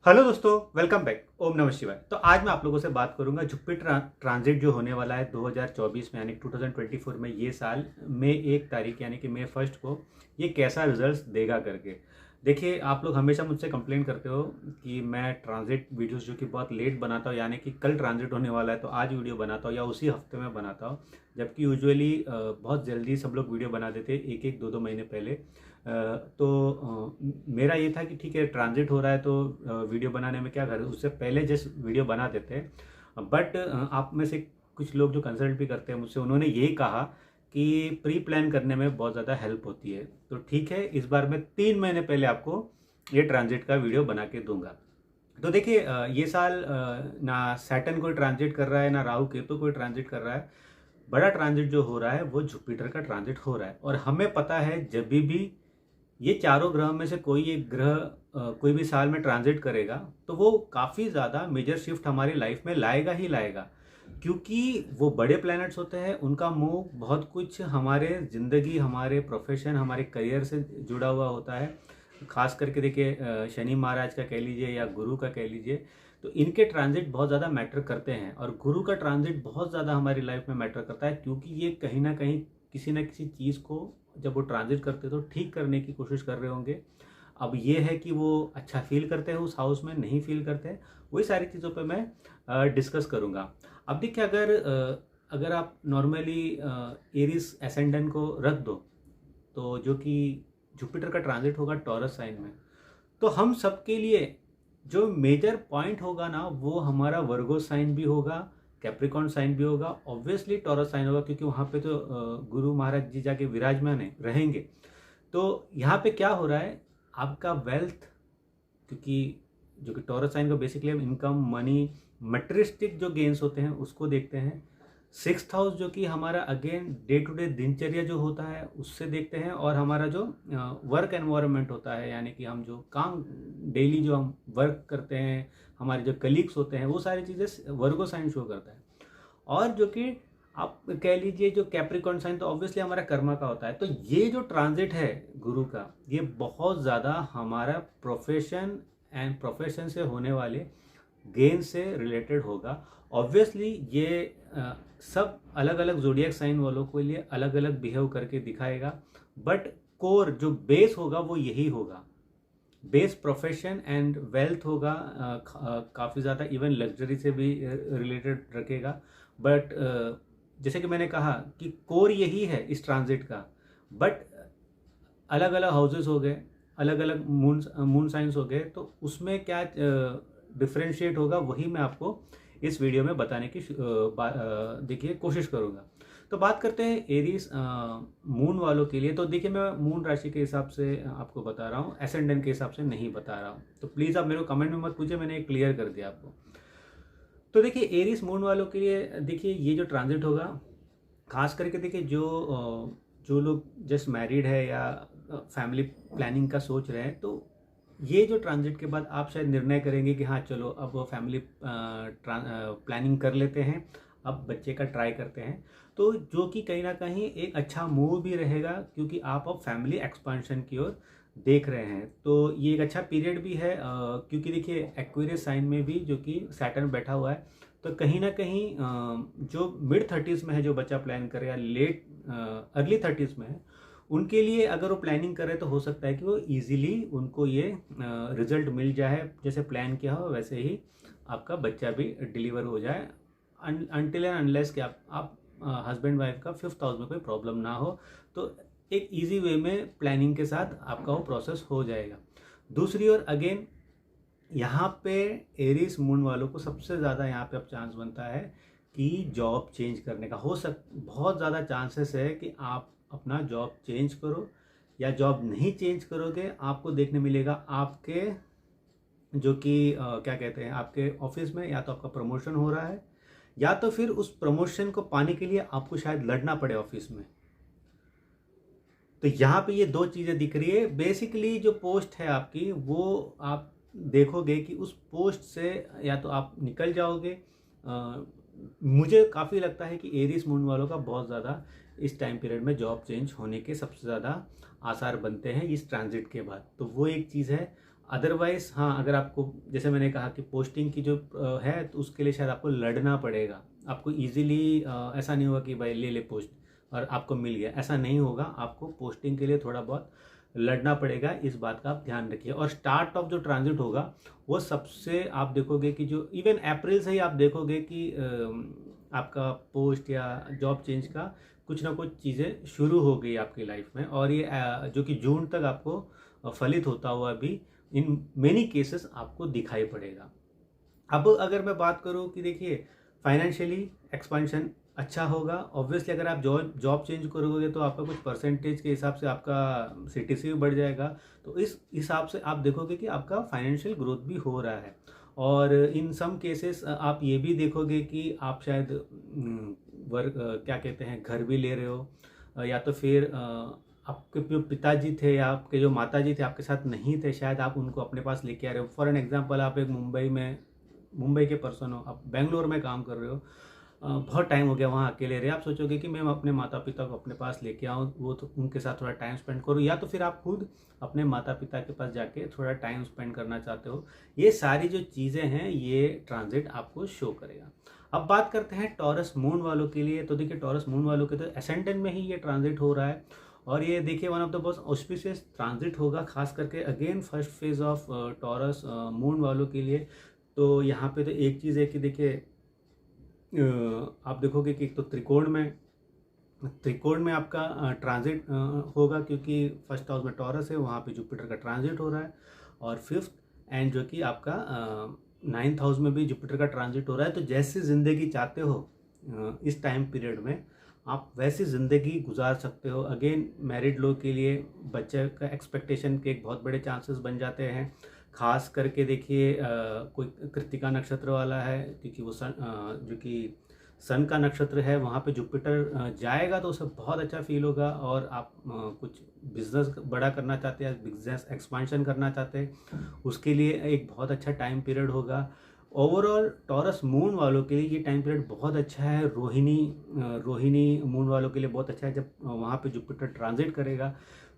Hello दोस्तों, welcome back. ओम नमः शिवाय। तो आज मैं आप लोगों से बात करूंगा जुपिटर ट्रांजिट जो होने वाला है 2024 में, यानी 2024 में, ये साल मई 1 तारीख यानी कि मई 1 को ये कैसा रिजल्ट्स देगा करके। देखिए, आप लोग हमेशा मुझसे कंप्लेन करते हो कि मैं ट्रांजिट वीडियोस जो कि बहुत लेट बनाता हूँ, यानी कि कल ट्रांजिट होने वाला है तो आज वीडियो बनाता हूँ या उसी हफ्ते में बनाता हूँ, जबकि यूजुअली बहुत जल्दी सब लोग वीडियो बना देते हैं, एक एक दो दो महीने पहले। मेरा ये था कि ठीक है, ट्रांजिट हो रहा है तो वीडियो बनाने में क्या कर, उससे पहले जस्ट वीडियो बना देते हैं। बट आप में से कुछ लोग जो कंसल्ट भी करते हैं मुझसे, उन्होंने यही कहा कि प्री प्लान करने में बहुत ज़्यादा हेल्प होती है। तो ठीक है, इस बार मैं 3 महीने पहले आपको ये ट्रांजिट का वीडियो बना के दूंगा। तो देखिए, ये साल ना सैटर्न कोई ट्रांजिट कर रहा है, ना राहु केतु कोई ट्रांजिट कर रहा है। बड़ा ट्रांजिट जो हो रहा है वो जुपिटर का ट्रांजिट हो रहा है। और हमें पता है जब भी ये चारों ग्रह में से कोई एक ग्रह कोई भी साल में ट्रांजिट करेगा तो वो काफ़ी ज़्यादा मेजर शिफ्ट हमारी लाइफ में लाएगा ही लाएगा, क्योंकि वो बड़े प्लैनेट्स होते हैं। उनका मूव बहुत कुछ हमारे ज़िंदगी, हमारे प्रोफेशन, हमारे करियर से जुड़ा हुआ होता है। खास करके देखिए, शनि महाराज का कह लीजिए या गुरु का कह लीजिए, तो इनके ट्रांजिट बहुत ज़्यादा मैटर करते हैं। और गुरु का ट्रांजिट बहुत ज़्यादा हमारी लाइफ में मैटर करता है, क्योंकि ये कहीं ना कहीं किसी न किसी चीज़ को जब वो ट्रांजिट करते तो ठीक करने की कोशिश कर रहे होंगे। अब ये है कि वो अच्छा फील करते हैं उस हाउस में, नहीं फील करते हैं, वही सारी चीज़ों पे मैं डिस्कस करूँगा। अब देखिए, अगर आप नॉर्मली एरिस एसेंडेंट को रख दो, तो जो कि जुपिटर का ट्रांजिट होगा टॉरस साइन में, तो हम सबके लिए जो मेजर पॉइंट होगा ना, वो हमारा वर्गो साइन भी होगा, कैप्रिकॉन साइन भी होगा, ऑब्वियसली टॉरस साइन होगा, क्योंकि वहाँ पे तो गुरु महाराज जी जाके विराजमान है रहेंगे। तो यहाँ पे क्या हो रहा है, आपका वेल्थ, क्योंकि जो कि टॉरस साइन का बेसिकली हम इनकम, मनी, मटेरियलिस्टिक जो गेन्स होते हैं उसको देखते हैं। 6th हाउस जो कि हमारा अगेन डे टू डे दिनचर्या जो होता है उससे देखते हैं, और हमारा जो वर्क एनवायरनमेंट होता है, यानी कि हम जो काम डेली जो हम वर्क करते हैं, हमारे जो कलीग्स होते हैं, वो सारी चीज़ें वर्गो साइन शो करता है। और जो कि आप कह लीजिए जो कैप्रिकॉर्न साइन, तो ऑब्वियसली हमारा कर्मा का होता है। तो ये जो ट्रांजिट है गुरु का, ये बहुत ज़्यादा हमारा प्रोफेशन एंड प्रोफेशन से होने वाले गेन से रिलेटेड होगा। ऑब्वियसली ये सब अलग अलग जोडियक साइन वालों के लिए अलग अलग बिहेव करके दिखाएगा, बट कोर जो बेस होगा वो यही होगा। बेस प्रोफेशन एंड वेल्थ होगा, काफ़ी ज़्यादा इवन लग्जरी से भी रिलेटेड रखेगा। बट जैसे कि मैंने कहा कि कोर यही है इस ट्रांजिट का, बट अलग अलग हाउसेस हो गए, अलग अलग मून साइंस हो गए, तो उसमें क्या डिफ्रेंशिएट होगा वही मैं आपको इस वीडियो में बताने की देखिए कोशिश करूँगा। तो बात करते हैं एरीज मून वालों के लिए। तो देखिए, मैं मून राशि के हिसाब से आपको बता रहा हूँ, एसेंडेंट के हिसाब से नहीं बता रहा हूँ। तो प्लीज़ आप मेरे को कमेंट में मत पूछिए, मैंने क्लियर कर दिया आपको। तो देखिए, एरीज मून वालों के लिए देखिए ये जो ट्रांजिट होगा, खास करके देखिए जो लोग जस्ट मैरिड है या फैमिली प्लानिंग का सोच रहे हैं, तो ये जो ट्रांजिट के बाद आप शायद निर्णय करेंगे कि हाँ चलो अब फैमिली प्लानिंग कर लेते हैं, अब बच्चे का ट्राई करते हैं। तो जो कि कहीं ना कहीं एक अच्छा मूव भी रहेगा, क्योंकि आप अब फैमिली एक्सपांशन की ओर देख रहे हैं। तो ये एक अच्छा पीरियड भी है, क्योंकि देखिए एक्वेरियस साइन में भी जो कि सैटर्न बैठा हुआ है, तो कहीं ना कहीं जो मिड 30s में है, जो बच्चा प्लान करे, या लेट अर्ली 30s में है, उनके लिए अगर वो प्लानिंग करे तो हो सकता है कि वो इजीली उनको ये रिजल्ट मिल जाए, जैसे प्लान किया हो वैसे ही आपका बच्चा भी डिलीवर हो जाए, अनटिल एंड अनलेस कि आप हस्बैंड वाइफ का 5th हाउस में कोई प्रॉब्लम ना हो, तो एक इजी वे में प्लानिंग के साथ आपका वो प्रोसेस हो जाएगा। दूसरी ओर अगेन यहाँ पे एरीज मून वालों को सबसे ज़्यादा यहाँ पे अब चांस बनता है कि जॉब चेंज करने का बहुत ज़्यादा चांसेस है कि आप अपना जॉब चेंज करो, या जॉब नहीं चेंज करोगे आपको देखने मिलेगा आपके जो कि क्या कहते हैं, आपके ऑफिस में या तो आपका प्रमोशन हो रहा है, या तो फिर उस प्रमोशन को पाने के लिए आपको शायद लड़ना पड़े ऑफिस में। तो यहाँ पे ये दो चीज़ें दिख रही है। बेसिकली जो पोस्ट है आपकी, वो आप देखोगे कि उस पोस्ट से या तो आप निकल जाओगे। मुझे काफ़ी लगता है कि एरीज मून वालों का बहुत ज़्यादा इस टाइम पीरियड में जॉब चेंज होने के सबसे ज़्यादा आसार बनते हैं इस ट्रांजिट के बाद। तो वो एक चीज़ है। अदरवाइज हाँ, अगर आपको जैसे मैंने कहा कि पोस्टिंग की जो है तो उसके लिए शायद आपको लड़ना पड़ेगा। आपको इजीली ऐसा नहीं होगा कि भाई ले ले पोस्ट और आपको मिल गया, ऐसा नहीं होगा। आपको पोस्टिंग के लिए थोड़ा बहुत लड़ना पड़ेगा, इस बात का आप ध्यान रखिए। और स्टार्ट ऑफ जो ट्रांजिट होगा वो सबसे आप देखोगे कि जो इवन अप्रैल से ही आप देखोगे कि आपका पोस्ट या जॉब चेंज का कुछ ना कुछ चीज़ें शुरू हो गई आपकी लाइफ में, और ये जो कि जून तक आपको फलित होता हुआ भी इन मेनी केसेस आपको दिखाई पड़ेगा। अब अगर मैं बात करूं कि देखिए फाइनेंशियली एक्सपेंशन अच्छा होगा। ऑब्वियसली अगर आप जॉब चेंज करोगे तो आपका कुछ परसेंटेज के हिसाब से आपका सीटीसी भी बढ़ जाएगा, तो इस हिसाब से आप देखोगे कि आपका फाइनेंशियल ग्रोथ भी हो रहा है। और इन सम केसेस आप ये भी देखोगे कि आप शायद वर्क क्या कहते हैं घर भी ले रहे हो, या तो फिर आपके जो पिताजी थे या आपके जो माताजी थे आपके साथ नहीं थे, शायद आप उनको अपने पास लेके आ रहे हो। फॉर एन एग्जांपल, आप एक मुंबई के पर्सन हो, आप बेंगलोर में काम कर रहे हो, बहुत टाइम हो गया वहाँ अकेले रहे, आप सोचोगे कि मैं अपने माता पिता को अपने पास लेके आऊँ, वो तो उनके साथ थोड़ा टाइम स्पेंड करूँ, या तो फिर आप खुद अपने माता पिता के पास जाके थोड़ा टाइम स्पेंड करना चाहते हो। ये सारी जो चीज़ें हैं ये ट्रांजिट आपको शो करेगा। अब बात करते हैं टॉरस मून वालों के लिए। तो देखिए टॉरस मून वालों के तो एसेंडेंट में ही ये ट्रांजिट हो रहा है, और ये देखिए one of the most auspicious transit होगा, खास करके again first phase of taurus moon वालों के लिए। तो यहाँ पे तो एक चीज़ है कि देखिए आप देखोगे कि एक तो त्रिकोण में आपका ट्रांजिट होगा, क्योंकि फर्स्ट हाउस में टॉरस है, वहाँ पे जुपिटर का ट्रांजिट हो रहा है, और फिफ्थ एंड जो कि आपका नाइन्थ हाउस में भी जुपिटर का ट्रांजिट हो रहा है। तो जैसी ज़िंदगी चाहते हो इस टाइम पीरियड में आप वैसी ज़िंदगी गुजार सकते हो। अगेन मैरिड लोग के लिए बच्चे का एक्सपेक्टेशन के एक बहुत बड़े चांसेस बन जाते हैं। खास करके देखिए कोई कृत्तिका नक्षत्र वाला है, क्योंकि वो जो कि सन का नक्षत्र है, वहाँ पे जुपिटर जाएगा तो उसे बहुत अच्छा फील होगा। और आप कुछ बिजनेस बड़ा करना चाहते हैं, बिजनेस एक्सपांशन करना चाहते हैं, उसके लिए एक बहुत अच्छा टाइम पीरियड होगा। ओवरऑल टॉरस मून वालों के लिए ये टाइम पीरियड बहुत अच्छा है। रोहिणी मून वालों के लिए बहुत अच्छा है जब वहाँ पे जुपिटर ट्रांजिट करेगा।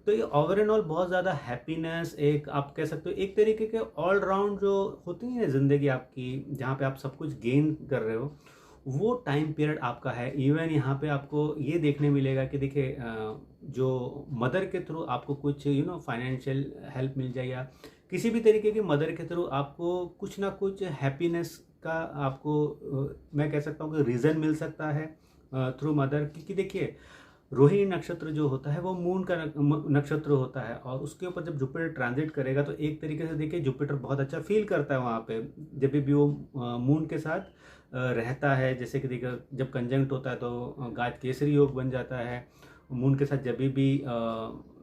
तो ये ओवरऑल बहुत ज़्यादा हैप्पीनेस, एक आप कह सकते हो एक तरीके के ऑल राउंड जो होती है ज़िंदगी आपकी, जहाँ पे आप सब कुछ गेन कर रहे हो, वो टाइम पीरियड आपका है। इवन यहाँ पे आपको ये देखने मिलेगा कि देखिए जो मदर के थ्रू आपको कुछ फाइनेंशियल हेल्प मिल जाए, या किसी भी तरीके की मदर के थ्रू आपको कुछ ना कुछ हैप्पीनेस का आपको मैं कह सकता हूँ कि रीज़न मिल सकता है थ्रू मदर। क्योंकि देखिए रोहिणी नक्षत्र जो होता है वो मून का नक्षत्र होता है, और उसके ऊपर जब जुपिटर ट्रांजिट करेगा तो एक तरीके से देखिए जुपिटर बहुत अच्छा फील करता है वहाँ पे, जब भी वो मून के साथ रहता है। जैसे कि देखिए जब कंजंक्ट होता है तो गाज केसरी योग बन जाता है। मून के साथ जब भी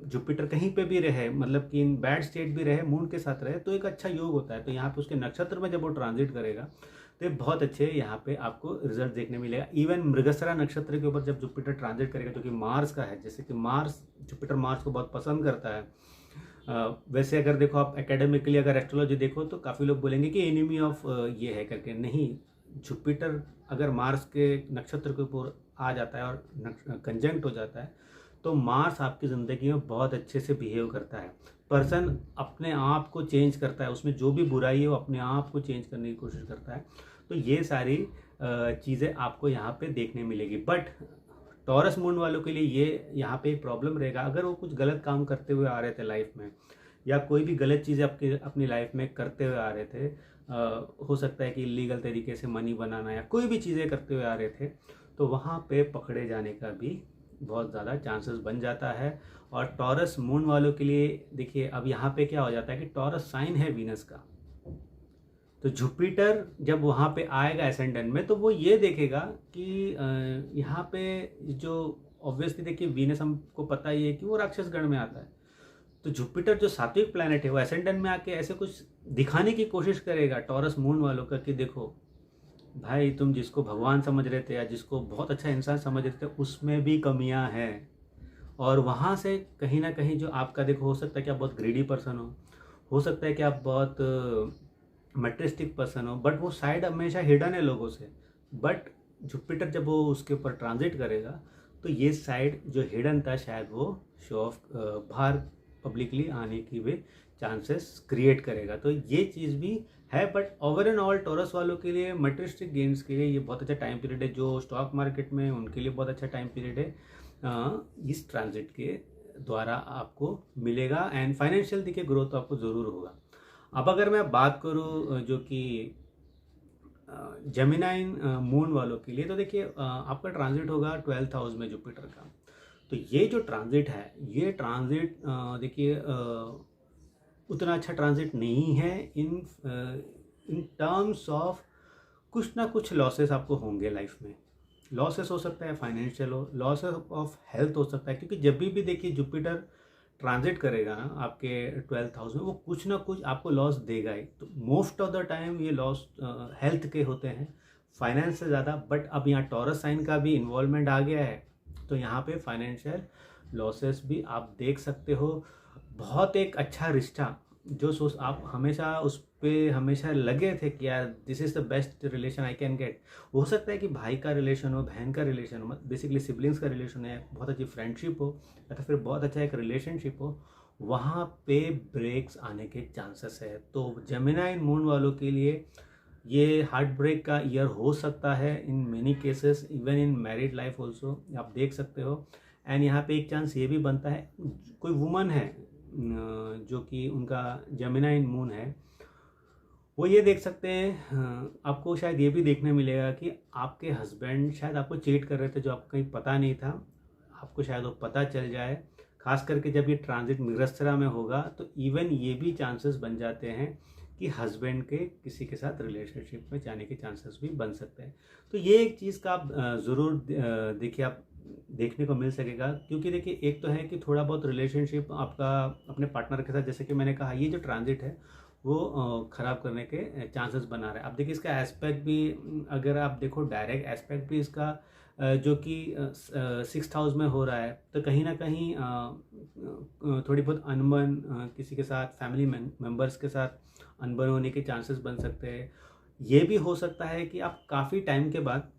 जुपिटर कहीं पे भी रहे, मतलब कि इन बैड स्टेट भी रहे, मून के साथ रहे, तो एक अच्छा योग होता है। तो यहाँ पे उसके नक्षत्र में जब वो ट्रांजिट करेगा तो ये बहुत अच्छे यहाँ पे आपको रिजल्ट देखने मिलेगा। इवन मृगशिरा नक्षत्र के ऊपर जब जुपिटर ट्रांजिट करेगा, जो कि मार्स का है, जैसे कि जुपिटर मार्स को बहुत पसंद करता है। वैसे अगर देखो आप एकेडमिकली अगर एस्ट्रोलॉजी देखो तो काफ़ी लोग बोलेंगे कि एनिमी ऑफ ये है करके, नहीं। जुपिटर अगर मार्स के नक्षत्र के ऊपर आ जाता है और कंजंक्ट हो जाता है तो मार्स आपकी ज़िंदगी में बहुत अच्छे से बिहेव करता है। पर्सन अपने आप को चेंज करता है, उसमें जो भी बुराई है वो अपने आप को चेंज करने की कोशिश करता है। तो ये सारी चीज़ें आपको यहाँ पे देखने मिलेगी। बट टॉरस मून वालों के लिए ये यहाँ पे एक प्रॉब्लम रहेगा, अगर वो कुछ गलत काम करते हुए आ रहे थे लाइफ में, या कोई भी गलत चीज़ें अपनी लाइफ में करते हुए आ रहे थे, हो सकता है कि इलीगल तरीके से मनी बनाना या कोई भी चीज़ें करते हुए आ रहे थे, तो वहाँ पे पकड़े जाने का भी बहुत ज़्यादा चांसेस बन जाता है। और टॉरस मून वालों के लिए देखिए अब यहाँ पे क्या हो जाता है कि टॉरस साइन है वीनस का, तो जुपिटर जब वहाँ पे आएगा एसेंडेंट में तो वो ये देखेगा कि यहाँ पे जो ऑब्वियसली देखिए वीनस हमको पता ही है कि वो राक्षस गण में आता है। तो जुपिटर जो सात्विक प्लैनेट है वो एसेंडेंट में आके ऐसे कुछ दिखाने की कोशिश करेगा टॉरस मून वालों का कि देखो भाई, तुम जिसको भगवान समझ रहे थे या जिसको बहुत अच्छा इंसान समझ रहे थे उसमें भी कमियां हैं। और वहाँ से कहीं ना कहीं जो आपका देखो, हो सकता है कि आप बहुत ग्रीडी पर्सन हो सकता है कि आप बहुत मटेरियलिस्टिक पर्सन हो, बट वो साइड हमेशा हिडन है लोगों से। बट जुपिटर जब वो उसके ऊपर ट्रांजिट करेगा तो ये साइड जो हिडन था शायद वो शो ऑफ बाहर पब्लिकली आने की वे चांसेस क्रिएट करेगा। तो ये चीज़ भी है, but over and all taurus वालों के लिए, मटेरियलिस्टिक गेन्स के लिए ये बहुत अच्छा टाइम पीरियड है। जो स्टॉक मार्केट में उनके लिए बहुत अच्छा टाइम पीरियड है इस ट्रांजिट के द्वारा आपको मिलेगा। एंड फाइनेंशियल देखिए ग्रोथ तो आपको ज़रूर होगा। अब अगर मैं बात करूँ जो कि जेमिनाइन मून वालों के लिए, तो देखिए आपका ट्रांजिट होगा 12th हाउस में जुपिटर का। तो ये जो ट्रांजिट है, ये ट्रांजिट देखिए उतना अच्छा ट्रांजिट नहीं है इन टर्म्स ऑफ कुछ ना कुछ लॉसेस आपको होंगे लाइफ में। लॉसेस हो सकता है फाइनेंशियल, हो लॉसेस ऑफ हेल्थ हो सकता है, क्योंकि जब भी देखिए जुपिटर ट्रांजिट करेगा ना आपके 12th हाउस में, वो कुछ ना कुछ आपको लॉस देगा ही। तो मोस्ट ऑफ द टाइम ये लॉस हेल्थ के होते हैं, फाइनेंस से ज़्यादा। बट अब यहाँ टॉरस साइन का भी इन्वॉल्वमेंट आ गया है, तो यहाँ पे फाइनेंशियल लॉसेस भी आप देख सकते हो। बहुत एक अच्छा रिश्ता जो सोच आप हमेशा उस पे हमेशा लगे थे कि यार this is the best relation I can get. हो सकता है कि भाई का रिलेशन हो, बहन का रिलेशन हो, बेसिकली सिबलिंग्स का रिलेशन है, बहुत अच्छी फ्रेंडशिप हो, या तो फिर बहुत अच्छा एक रिलेशनशिप हो, वहाँ पे ब्रेक्स आने के चांसेस है। तो जेमिनाई मून वालों के लिए ये हार्ट ब्रेक का ईयर हो सकता है in many cases, even in married life also, आप देख सकते हो। एंड यहाँ पे एक चांस ये भी बनता है, कोई वुमन है जो कि उनका जेमिनाई मून है, वो ये देख सकते हैं, आपको शायद ये भी देखने मिलेगा कि आपके हस्बैंड शायद आपको चीट कर रहे थे, जो आपको कहीं पता नहीं था, आपको शायद वो पता चल जाए। खास करके जब ये ट्रांजिट मृगस्थिरा में होगा, तो इवन ये भी चांसेस बन जाते हैं कि हस्बैंड के किसी के साथ रिलेशनशिप में जाने के चांसेस भी बन सकते हैं। तो ये एक चीज़ का आप ज़रूर देखिए, आप देखने को मिल सकेगा। क्योंकि देखिए एक तो है कि थोड़ा बहुत रिलेशनशिप आपका अपने पार्टनर के साथ, जैसे कि मैंने कहा, ये जो ट्रांजिट है वो ख़राब करने के चांसेस बना रहा है। अब देखिए इसका एस्पेक्ट भी, अगर आप देखो डायरेक्ट एस्पेक्ट भी इसका जो कि 6th हाउस में हो रहा है, तो कहीं ना कहीं थोड़ी बहुत अनबन किसी के साथ, फैमिली मेम्बर्स के साथ अनबन होने के चांसेस बन सकते हैं। ये भी हो सकता है कि आप काफ़ी टाइम के बाद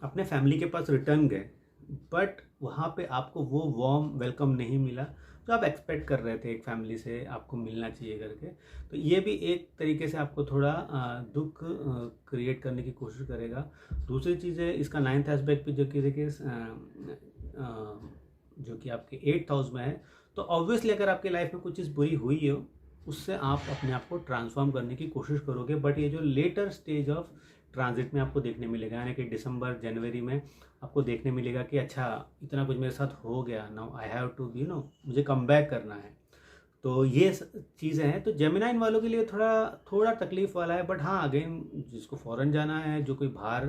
अपने फैमिली के पास रिटर्न गए, बट वहाँ पे आपको वो वार्म वेलकम नहीं मिला जो आप एक्सपेक्ट कर रहे थे एक फैमिली से आपको मिलना चाहिए करके। तो ये भी एक तरीके से आपको थोड़ा दुख क्रिएट करने की कोशिश करेगा। दूसरी चीज़ है इसका 9th एस्पेक्ट पे, जो कि देखिए जो कि आपके 8th हाउस में है। तो ऑब्वियसली अगर आपकी लाइफ में कुछ चीज़ बुरी हुई हो, उससे आप अपने आप को ट्रांसफॉर्म करने की कोशिश करोगे। बट ये जो लेटर स्टेज ऑफ ट्रांजिट में आपको देखने मिलेगा, यानी कि दिसंबर जनवरी में आपको देखने मिलेगा कि अच्छा इतना कुछ मेरे साथ हो गया, now I have to be मुझे कम बैक करना है। तो ये चीज़ें हैं। तो जेमिनाइन वालों के लिए थोड़ा तकलीफ वाला है। बट हाँ, अगेन जिसको फॉरेन जाना है, जो कोई बाहर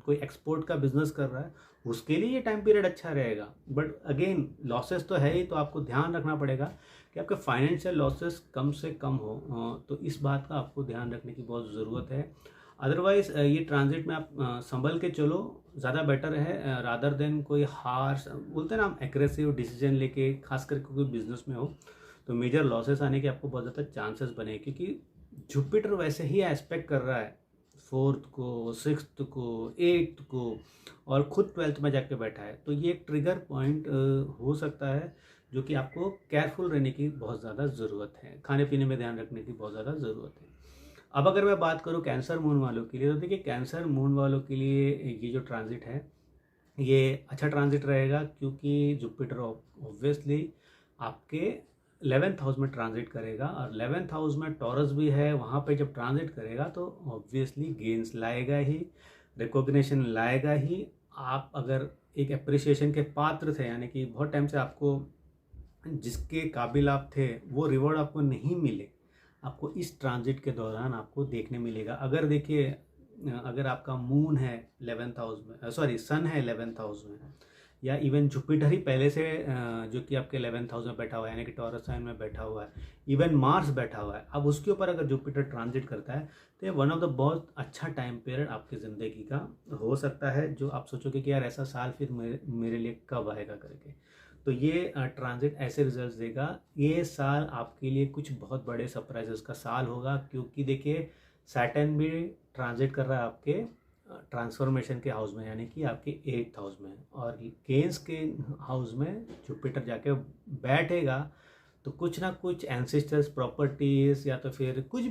कोई एक्सपोर्ट का बिजनेस कर रहा है, उसके लिए ये टाइम पीरियड अच्छा रहेगा। बट अगेन लॉसेस तो है ही, तो आपको ध्यान रखना पड़ेगा कि आपके फाइनेंशियल लॉसेस कम से कम हो। तो इस बात का आपको ध्यान रखने की बहुत ज़रूरत है। अदरवाइज ये ट्रांजिट में आप संभल के चलो, ज़्यादा बेटर है, रादर देन कोई हार्श, बोलते हैं ना हम, एग्रेसिव डिसीजन लेके, खास करके कोई बिजनेस में हो तो मेजर लॉसेस आने के आपको बहुत ज़्यादा चांसेस बने। क्योंकि जुपिटर वैसे ही एस्पेक्ट कर रहा है 4th को, 6th को, 8th को, और खुद 12th में जाके बैठा है। तो ये एक ट्रिगर पॉइंट हो सकता है, जो कि आपको केयरफुल रहने की बहुत ज़्यादा ज़रूरत है, खाने पीने में ध्यान रखने की बहुत ज़्यादा ज़रूरत है। अब अगर मैं बात करूं कैंसर मून वालों के लिए, तो देखिए कैंसर मून वालों के लिए ये जो ट्रांजिट है, ये अच्छा ट्रांजिट रहेगा। क्योंकि जुपिटर ऑब्वियसली आपके 11th हाउस में ट्रांजिट करेगा, और 11th हाउस में टॉरस भी है। वहाँ पे जब ट्रांजिट करेगा तो ऑब्वियसली गेन्स लाएगा ही, रिकॉग्निशन लाएगा ही। आप अगर एक अप्रिसिएशन के पात्र थे, यानी कि बहुत टाइम से आपको जिसके काबिल आप थे वो रिवॉर्ड आपको नहीं मिले, आपको इस ट्रांजिट के दौरान आपको देखने मिलेगा। अगर देखिए अगर आपका मून है 11th हाउस में, सॉरी सन है 11th हाउस में, या इवन जुपिटर ही पहले से जो कि आपके 11th हाउस में बैठा हुआ है, यानी कि टॉरस साइन में बैठा हुआ है, इवन मार्स बैठा हुआ है, अब उसके ऊपर अगर जुपिटर ट्रांजिट करता है, तो ये वन ऑफ द बहुत अच्छा टाइम पीरियड आपकी ज़िंदगी का हो सकता है, जो आप सोचोगे कि यार ऐसा साल फिर मेरे लिए कब आएगा करके। तो ये ट्रांजिट ऐसे रिजल्ट्स देगा। ये साल आपके लिए कुछ बहुत बड़े सरप्राइजेस का साल होगा। क्योंकि देखिए सैटर्न भी ट्रांजिट कर रहा है आपके ट्रांसफॉर्मेशन के हाउस में, यानी कि आपके 8th हाउस में, और गेन्स के हाउस में जुपिटर जाके बैठेगा। तो कुछ ना कुछ एंसेस्टर्स प्रॉपर्टीज या तो फिर कुछ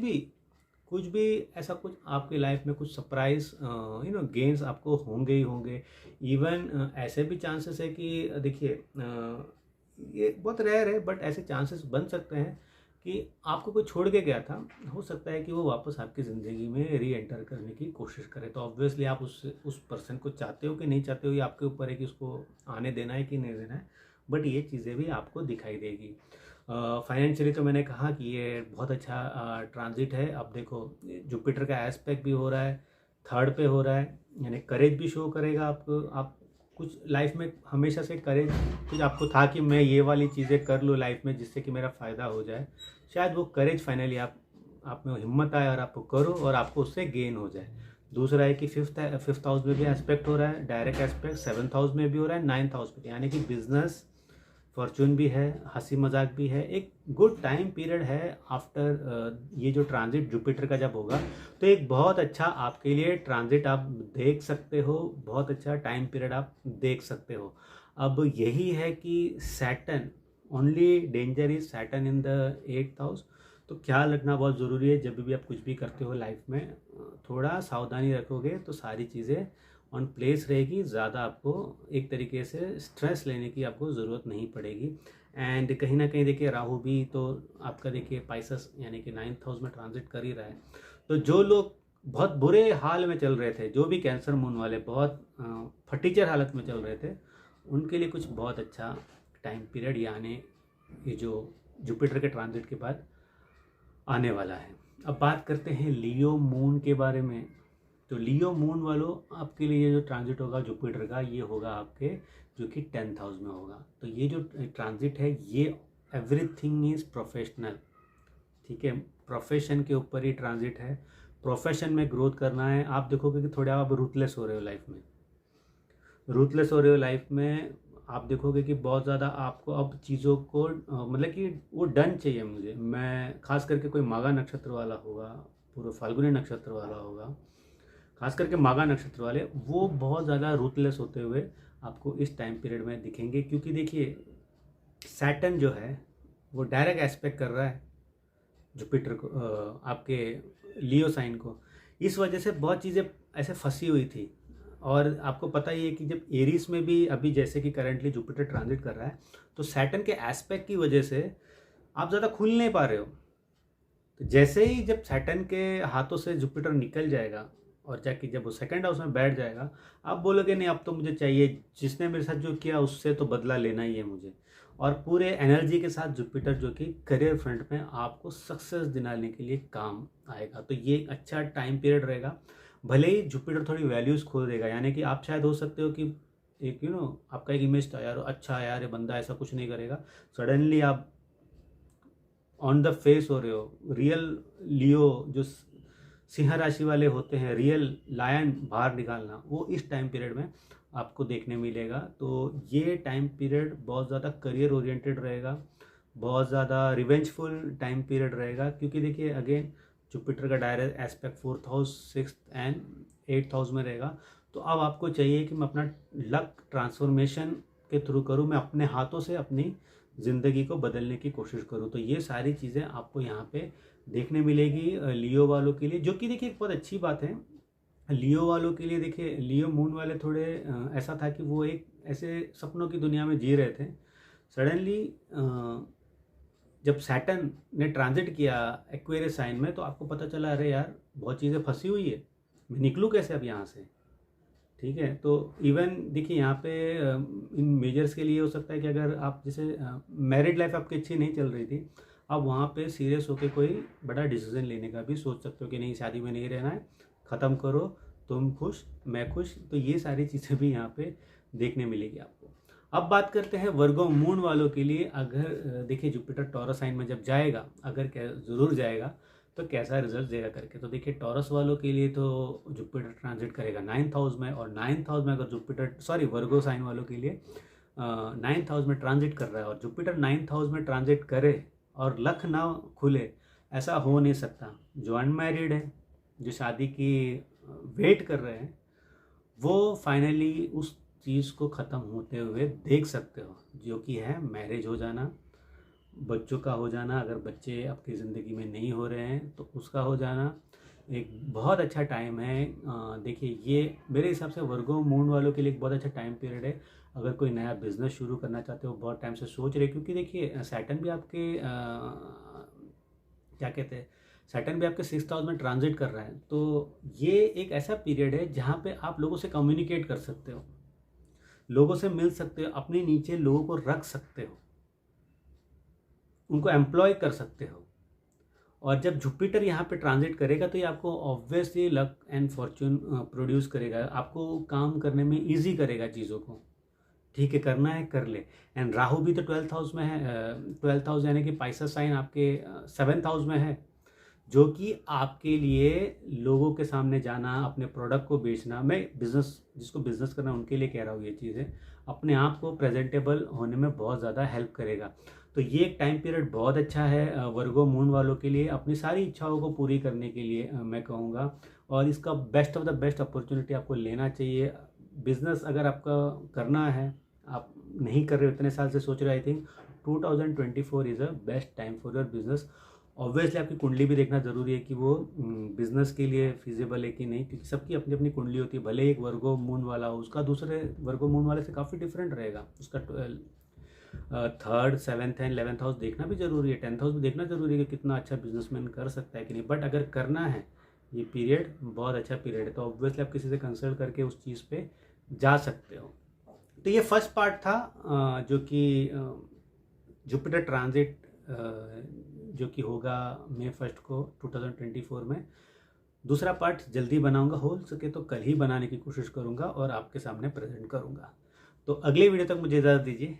भी ऐसा कुछ आपकी लाइफ में कुछ सरप्राइज गेन्स आपको होंगे ही होंगे। इवन ऐसे भी चांसेस है कि देखिए ये बहुत रेयर है बट ऐसे चांसेस बन सकते हैं कि आपको कोई छोड़ के गया था, हो सकता है कि वो वापस आपकी ज़िंदगी में री एंटर करने की कोशिश करे। तो ऑब्वियसली आप उस पर्सन को चाहते हो कि नहीं चाहते हो, ये आपके ऊपर है कि उसको आने देना है कि नहीं देना है, बट ये चीज़ें भी आपको दिखाई देगी। फाइनेंशियली तो मैंने कहा कि ये बहुत अच्छा ट्रांजिट है। अब देखो जुपिटर का एस्पेक्ट भी हो रहा है, थर्ड पे हो रहा है, यानी करेज भी शो करेगा आपको। आप कुछ लाइफ में हमेशा से करेज कुछ आपको था कि मैं ये वाली चीज़ें कर लूँ लाइफ में जिससे कि मेरा फ़ायदा हो जाए, शायद वो करेज फाइनली आप में हिम्मत आए और आपको करो और आपको उससे गेन हो जाए। दूसरा है कि फिफ्थ हाउस में भी एस्पेक्ट हो रहा है, डायरेक्ट एस्पेक्ट सेवन्थ हाउस में भी हो रहा है, नाइन्थ हाउस में, यानी कि बिजनेस फॉर्चून भी है, हंसी मजाक भी है। एक गुड टाइम पीरियड है आफ्टर ये जो ट्रांजिट जुपिटर का जब होगा, तो एक बहुत अच्छा आपके लिए ट्रांजिट आप देख सकते हो, बहुत अच्छा टाइम पीरियड आप देख सकते हो। अब यही है कि Saturn only danger is Saturn in the 8th house. तो ख्याल रखना बहुत ज़रूरी है, जब भी आप कुछ भी करते हो लाइफ में थोड़ा सावधानी रखोगे तो सारी चीज़ें ऑन प्लेस रहेगी, ज़्यादा आपको एक तरीके से स्ट्रेस लेने की आपको ज़रूरत नहीं पड़ेगी। एंड कहीं ना कहीं देखिए राहु भी तो आपका देखिए पाइसेस यानी कि 9th हाउस में ट्रांजिट कर ही रहा है। तो जो लोग बहुत बुरे हाल में चल रहे थे, जो भी कैंसर मून वाले बहुत फटीचर हालत में चल रहे थे, उनके लिए कुछ बहुत अच्छा टाइम पीरियड यानी ये जो जुपिटर के ट्रांजिट के बाद आने वाला है। अब बात करते हैं लियो मून के बारे में। तो लियो मून वालों आपके लिए जो ट्रांजिट होगा जुपिटर का, ये होगा आपके जो कि 10th हाउस में होगा। तो ये जो ट्रांजिट है ये एवरीथिंग इज़ प्रोफेशनल, ठीक है, प्रोफेशन के ऊपर ही ट्रांजिट है। प्रोफेशन में ग्रोथ करना है। आप देखोगे कि थोड़ा आप रूथलेस हो रहे हो लाइफ में, रूथलेस हो रहे हो लाइफ में। आप देखोगे कि बहुत ज़्यादा आपको अब चीज़ों को मतलब कि वो डन चाहिए मुझे। मैं खास करके कोई माघा नक्षत्र वाला होगा, पूरा फाल्गुनी नक्षत्र वाला होगा, खास करके माघा नक्षत्र वाले, वो बहुत ज़्यादा रूथलेस होते हुए आपको इस टाइम पीरियड में दिखेंगे। क्योंकि देखिए सैटर्न जो है वो डायरेक्ट एस्पेक्ट कर रहा है जुपिटर को, आपके लियो साइन को। इस वजह से बहुत चीज़ें ऐसे फंसी हुई थी। और आपको पता ही है कि जब एरीज में भी अभी जैसे कि करंटली जुपिटर ट्रांजिट कर रहा है, तो सैटर्न के एस्पेक्ट की वजह से आप ज़्यादा खुल नहीं पा रहे हो। तो जैसे ही जब सैटर्न के हाथों से जुपिटर निकल जाएगा और जाके जब वो सेकंड हाउस में बैठ जाएगा, आप बोलोगे नहीं अब तो मुझे चाहिए, जिसने मेरे साथ जो किया उससे तो बदला लेना ही है मुझे। और पूरे एनर्जी के साथ जुपिटर जो कि करियर फ्रंट में आपको सक्सेस दिलाने के लिए काम आएगा। तो ये एक अच्छा टाइम पीरियड रहेगा। भले ही जुपिटर थोड़ी वैल्यूज़ खो देगा, यानी कि आप शायद हो सकते हो कि एक आपका एक इमेज था यार, अच्छा यार ये बंदा ऐसा कुछ नहीं करेगा, सडनली आप ऑन द फेस हो रहे हो। रियल लियो जो सिंह राशि वाले होते हैं, रियल लायन बाहर निकालना, वो इस टाइम पीरियड में आपको देखने मिलेगा। तो ये टाइम पीरियड बहुत ज़्यादा करियर ओरिएंटेड रहेगा, बहुत ज़्यादा रिवेंजफुल टाइम पीरियड रहेगा। क्योंकि देखिए अगेन जुपिटर का direct aspect 4th house 6th and 8th house में रहेगा। तो अब आपको चाहिए कि मैं अपना लक ट्रांसफॉर्मेशन के थ्रू करूँ, मैं अपने हाथों से अपनी ज़िंदगी को बदलने की कोशिश करूँ। तो ये सारी चीज़ें आपको यहाँ पे देखने मिलेगी लियो वालों के लिए, जो कि देखिए एक बहुत अच्छी बात है लियो वालों के लिए। देखिए लियो मून वाले थोड़े ऐसा था कि वो एक ऐसे सपनों की दुनिया में जी रहे थे। सडनली जब सैटर्न ने ट्रांजिट किया एक्वेरियस साइन में, तो आपको पता चला अरे यार बहुत चीज़ें फंसी हुई है, मैं निकलूँ कैसे अब यहाँ से, ठीक है। तो इवन देखिए यहाँ पे इन मेजर्स के लिए हो सकता है कि अगर आप जैसे मैरिड लाइफ आपकी अच्छी नहीं चल रही थी, आप वहाँ पे सीरियस होकर कोई बड़ा डिसीजन लेने का भी सोच सकते हो कि नहीं शादी में नहीं रहना है, ख़त्म करो, तुम खुश मैं खुश। तो ये सारी चीज़ें भी यहाँ पे देखने मिलेगी आपको। अब बात करते हैं वर्गो मून वालों के लिए। अगर देखिए जुपिटर टॉरस साइन में जब जाएगा, अगर ज़रूर जाएगा तो कैसा रिजल्ट देगा करके। तो देखिए टॉरस वालों के लिए तो जुपिटर ट्रांजिट करेगा 9th हाउस में, और 9th हाउस में अगर जुपिटर वर्गो साइन वालों के लिए 9th हाउस में ट्रांजिट कर रहा है और जुपिटर 9th हाउस में ट्रांजिट करे और लक ना खुले, ऐसा हो नहीं सकता। जो अनमैरिड है, जो शादी की वेट कर रहे हैं, वो फाइनली उस चीज़ को ख़त्म होते हुए देख सकते हो, जो कि है मैरिज हो जाना बच्चों का हो जाना, अगर बच्चे आपकी ज़िंदगी में नहीं हो रहे हैं तो उसका हो जाना एक बहुत अच्छा टाइम है। देखिए ये मेरे हिसाब से वर्गो मून वालों के लिए एक बहुत अच्छा टाइम पीरियड है। अगर कोई नया बिजनेस शुरू करना चाहते हो, बहुत टाइम से सोच रहे, क्योंकि देखिए सैटर्न भी आपके क्या कहते हैं, सैटर्न भी आपके 6th हाउस में ट्रांजिट कर रहा है। तो ये एक ऐसा पीरियड है जहाँ पे आप लोगों से कम्युनिकेट कर सकते हो, लोगों से मिल सकते हो, अपने नीचे लोगों को रख सकते हो, उनको एम्प्लॉय कर सकते हो। और जब जुपिटर यहाँ पे ट्रांजिट करेगा तो ये आपको obviously luck and Fortune produce करेगा, आपको काम करने में इजी करेगा चीज़ों को। ठीक है, करना है कर ले। एंड राहु भी तो 12th हाउस में है, 12th हाउस यानी कि पाइसेस साइन आपके 7th हाउस में है, जो कि आपके लिए लोगों के सामने जाना, अपने प्रोडक्ट को बेचना, मैं बिजनेस जिसको बिजनेस करना है उनके लिए कह रहा हूँ, ये चीज़ें अपने आप को प्रेजेंटेबल होने में बहुत ज़्यादा हेल्प करेगा। तो ये एक टाइम पीरियड बहुत अच्छा है वर्गो मून वालों के लिए, अपनी सारी इच्छाओं को पूरी करने के लिए मैं कहूँगा। और इसका best of the best opportunity आपको लेना चाहिए। बिजनेस अगर आपका करना है, आप नहीं कर रहे हो, इतने साल से सोच रहे, I think 2024 is a best time for your business. Obviously आपकी कुंडली भी देखना ज़रूरी है कि वो बिजनेस के लिए फिजिबल है कि नहीं, क्योंकि सबकी अपनी अपनी कुंडली होती है। भले एक वर्गो मून वाला हो, उसका दूसरे वर्गो मून वाले से काफ़ी डिफरेंट रहेगा। उसका 3rd 7th and 11th house देखना भी ज़रूरी है, 10th हाउस भी देखना ज़रूरी है कि कितना अच्छा बिजनेसमैन कर सकता है कि नहीं। बट अगर करना है, ये पीरियड बहुत अच्छा पीरियड है, तो ऑब्वियसली आप किसी से कंसल्ट करके उस चीज़ पे जा सकते हो। तो ये फर्स्ट पार्ट था जो कि जुपिटर ट्रांजिट जो कि होगा May 1 को 2024 में। दूसरा पार्ट जल्दी बनाऊंगा, हो सके तो कल ही बनाने की कोशिश करूंगा और आपके सामने प्रेजेंट करूंगा। तो अगले वीडियो तक मुझे इजाज़त दीजिए।